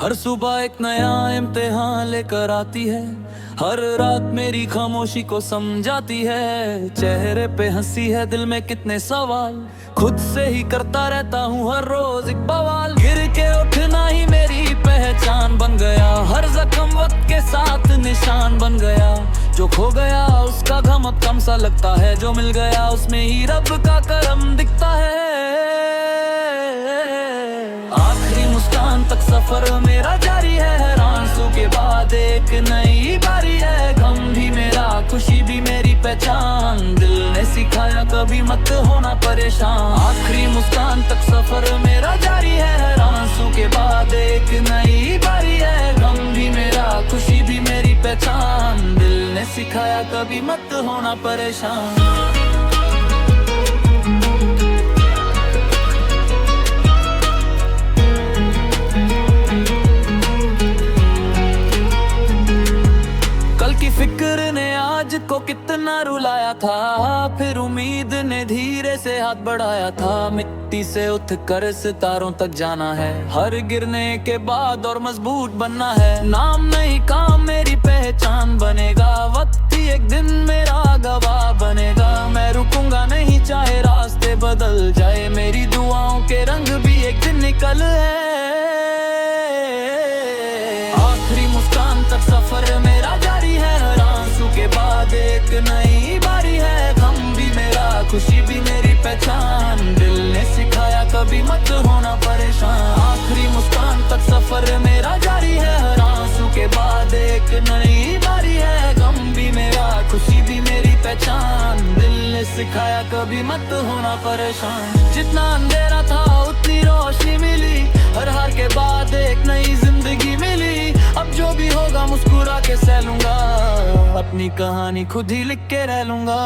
हर सुबह एक नया इम्तिहान लेकर आती है, हर रात मेरी खामोशी को समझाती है। चेहरे पे हंसी है, दिल में कितने सवाल, खुद से ही करता रहता हूँ हर रोज एक बवाल। गिर के उठना ही मेरी पहचान बन गया, हर जख्म वक्त के साथ निशान बन गया। जो खो गया उसका गम अब कम सा लगता है, जो मिल गया उसमें ही रब का करम दिखता है। आखिरी मुस्कान तक सफर मेरा जारी है, हर आंसू के बाद एक नई बारी है। गम भी मेरा, खुशी भी मेरी पहचान, दिल ने सिखाया कभी मत होना परेशान। आखिरी मुस्कान तक सफर मेरा जारी है, हर आंसू के बाद एक नई बारी है। गम भी मेरा, खुशी भी मेरी पहचान, दिल ने सिखाया कभी मत होना परेशान। फिक्र ने आज को कितना रुलाया था, फिर उम्मीद ने धीरे से हाथ बढ़ाया था। मिट्टी से उठ कर सितारों तक जाना है, हर गिरने के बाद और मजबूत बनना है। नाम नहीं काम मेरी पहचान बनेगा, वक्त ही एक दिन मेरा गवाह बनेगा। मैं रुकूंगा नहीं चाहे रास्ते बदल जाए, मेरी दुआओं के रंग भी एक दिन निकल है। आखिरी मुस्कान तक सफर मेरा जारी है, के बाद एक नई बारी है। गम भी मेरा, खुशी भी मेरी पहचान, दिल ने सिखाया कभी मत होना परेशान। आखिरी मुस्कान तक सफर मेरा जारी है, हर आंसू के बाद एक नई बारी है। गम भी मेरा, खुशी भी मेरी पहचान, दिल ने सिखाया कभी मत होना परेशान। जितना अंधेरा था उतनी रोशनी मिली, हर हार के बाद एक नई जिंदगी मिली। अब जो भी होगा मुस्कुरा के सह लूंगा, अपनी कहानी खुद ही लिख के रह लूंगा।